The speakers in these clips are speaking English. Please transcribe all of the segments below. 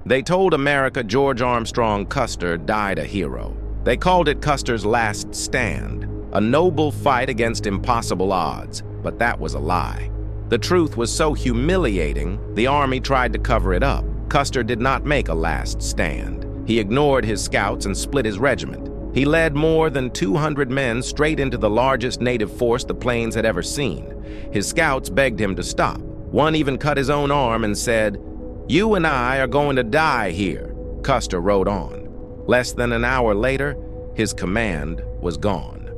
They told America George Armstrong Custer died a hero. They called it Custer's last stand, a noble fight against impossible odds, but that was a lie. The truth was so humiliating, the Army tried to cover it up. Custer did not make a last stand. He ignored his scouts and split his regiment. He led more than 200 men straight into the largest native force the plains had ever seen. His scouts begged him to stop. One even cut his own arm and said, "You and I are going to die here." Custer rode on. Less than an hour later, his command was gone.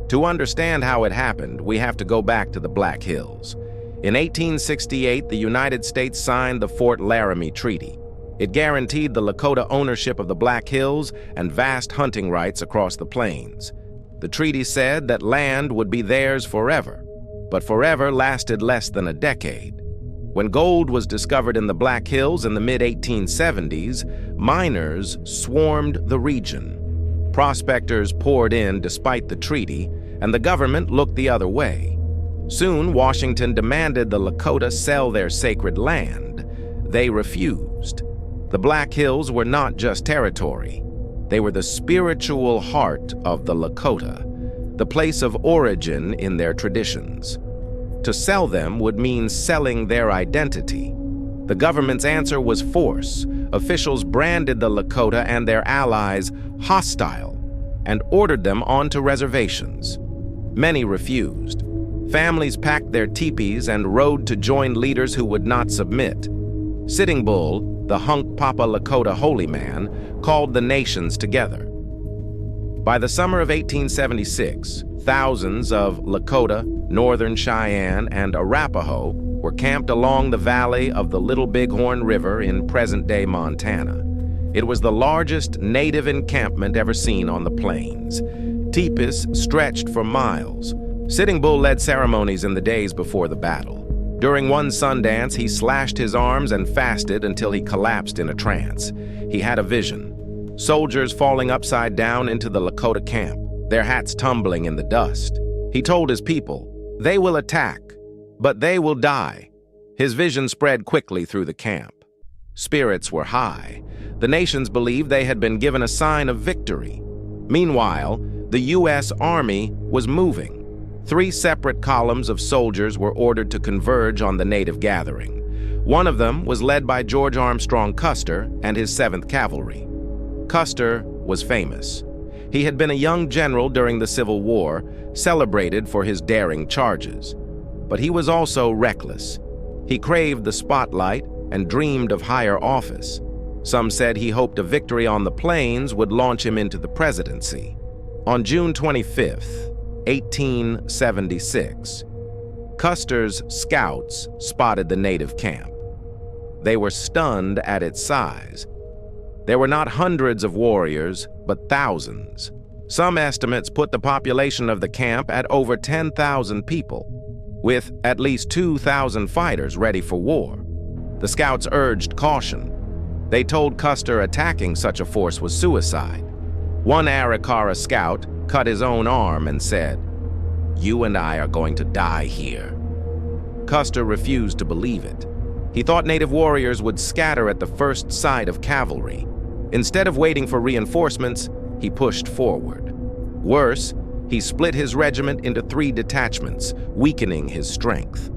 To understand how it happened, we have to go back to the Black Hills. In 1868, the United States signed the Fort Laramie Treaty. It guaranteed the Lakota ownership of the Black Hills and vast hunting rights across the plains. The treaty said that land would be theirs forever, but forever lasted less than a decade. When gold was discovered in the Black Hills in the mid-1870s, miners swarmed the region. Prospectors poured in despite the treaty, and the government looked the other way. Soon, Washington demanded the Lakota sell their sacred land. They refused. The Black Hills were not just territory. They were the spiritual heart of the Lakota, the place of origin in their traditions. To sell them would mean selling their identity. The government's answer was force. Officials branded the Lakota and their allies hostile and ordered them onto reservations. Many refused. Families packed their teepees and rode to join leaders who would not submit. Sitting Bull, the Hunk Papa Lakota holy man, called the nations together. By the summer of 1876, thousands of Lakota, Northern Cheyenne, and Arapaho were camped along the valley of the Little Bighorn River in present-day Montana. It was the largest native encampment ever seen on the plains. Teepees stretched for miles. Sitting Bull led ceremonies in the days before the battle. During one Sundance, he slashed his arms and fasted until he collapsed in a trance. He had a vision. Soldiers falling upside down into the Lakota camp, their hats tumbling in the dust. He told his people, "They will attack, but they will die." His vision spread quickly through the camp. Spirits were high. The nations believed they had been given a sign of victory. Meanwhile, the U.S. Army was moving. 3 separate columns of soldiers were ordered to converge on the native gathering. One of them was led by George Armstrong Custer and his 7th Cavalry. Custer was famous. He had been a young general during the Civil War, celebrated for his daring charges. But he was also reckless. He craved the spotlight and dreamed of higher office. Some said he hoped a victory on the plains would launch him into the presidency. On June 25th, 1876, Custer's scouts spotted the native camp. They were stunned at its size. There were not hundreds of warriors, but thousands. Some estimates put the population of the camp at over 10,000 people, with at least 2,000 fighters ready for war. The scouts urged caution. They told Custer attacking such a force was suicide. One Arikara scout cut his own arm and said, "You and I are going to die here." Custer refused to believe it. He thought native warriors would scatter at the first sight of cavalry. Instead of waiting for reinforcements, he pushed forward. Worse, he split his regiment into 3 detachments, weakening his strength.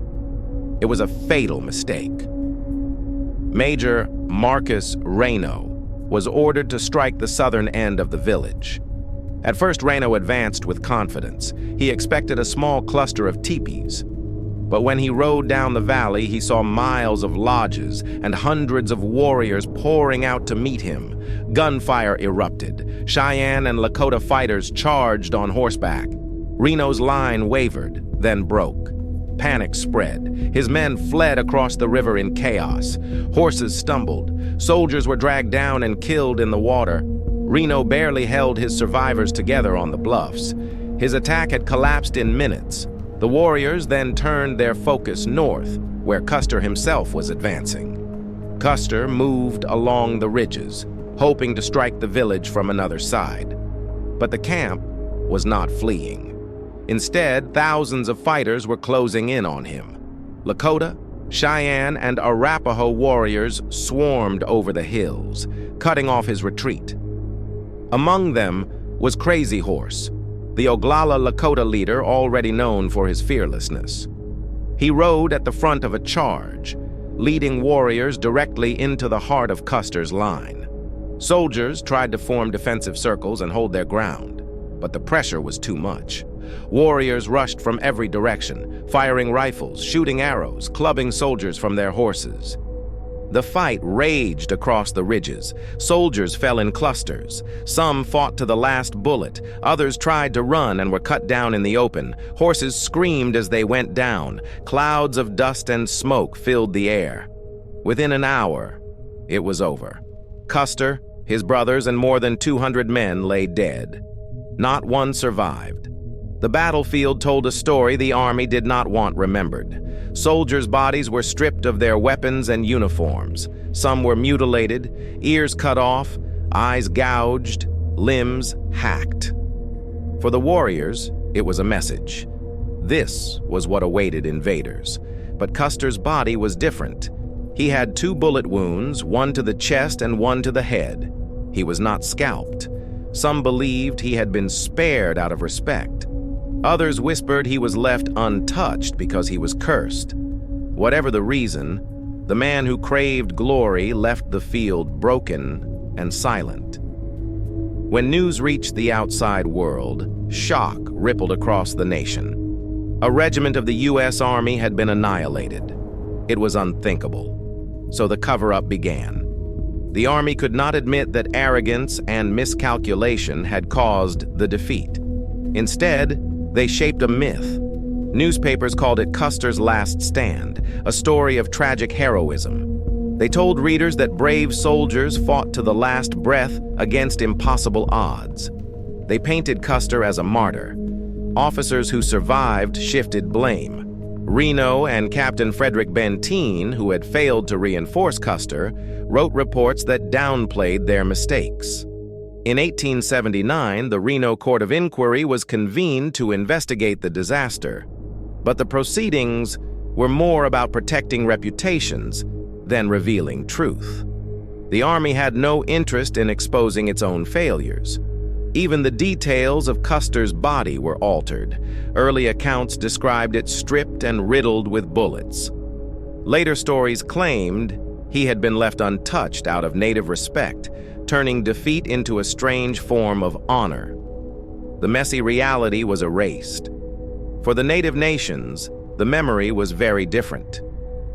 It was a fatal mistake. Major Marcus Reno was ordered to strike the southern end of the village. At first, Reno advanced with confidence. He expected a small cluster of teepees. But when he rode down the valley, he saw miles of lodges and hundreds of warriors pouring out to meet him. Gunfire erupted. Cheyenne and Lakota fighters charged on horseback. Reno's line wavered, then broke. Panic spread. His men fled across the river in chaos. Horses stumbled. Soldiers were dragged down and killed in the water. Reno barely held his survivors together on the bluffs. His attack had collapsed in minutes. The warriors then turned their focus north, where Custer himself was advancing. Custer moved along the ridges, hoping to strike the village from another side. But the camp was not fleeing. Instead, thousands of fighters were closing in on him. Lakota, Cheyenne and Arapaho warriors swarmed over the hills, cutting off his retreat. Among them was Crazy Horse, the Oglala Lakota leader already known for his fearlessness. He rode at the front of a charge, leading warriors directly into the heart of Custer's line. Soldiers tried to form defensive circles and hold their ground, but the pressure was too much. Warriors rushed from every direction, firing rifles, shooting arrows, clubbing soldiers from their horses. The fight raged across the ridges. Soldiers fell in clusters. Some fought to the last bullet. Others tried to run and were cut down in the open. Horses screamed as they went down. Clouds of dust and smoke filled the air. Within an hour, it was over. Custer, his brothers, and more than 200 men lay dead. Not one survived. The battlefield told a story the army did not want remembered. Soldiers' bodies were stripped of their weapons and uniforms. Some were mutilated, ears cut off, eyes gouged, limbs hacked. For the warriors, it was a message. This was what awaited invaders. But Custer's body was different. He had 2 bullet wounds, one to the chest and one to the head. He was not scalped. Some believed he had been spared out of respect. Others whispered he was left untouched because he was cursed. Whatever the reason, the man who craved glory left the field broken and silent. When news reached the outside world, shock rippled across the nation. A regiment of the U.S. Army had been annihilated. It was unthinkable. So the cover-up began. The Army could not admit that arrogance and miscalculation had caused the defeat. Instead, they shaped a myth. Newspapers called it Custer's Last Stand, a story of tragic heroism. They told readers that brave soldiers fought to the last breath against impossible odds. They painted Custer as a martyr. Officers who survived shifted blame. Reno and Captain Frederick Benteen, who had failed to reinforce Custer, wrote reports that downplayed their mistakes. In 1879, the Reno Court of Inquiry was convened to investigate the disaster, but the proceedings were more about protecting reputations than revealing truth. The Army had no interest in exposing its own failures. Even the details of Custer's body were altered. Early accounts described it stripped and riddled with bullets. Later stories claimed he had been left untouched out of native respect, turning defeat into a strange form of honor. The messy reality was erased. For the native nations, the memory was very different.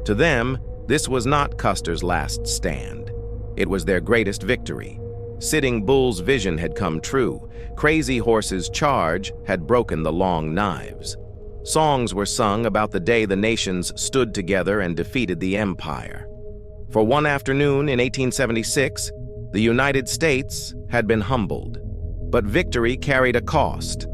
To them, this was not Custer's last stand. It was their greatest victory. Sitting Bull's vision had come true. Crazy Horse's charge had broken the long knives. Songs were sung about the day the nations stood together and defeated the empire. For one afternoon in 1876, the United States had been humbled. But victory carried a cost.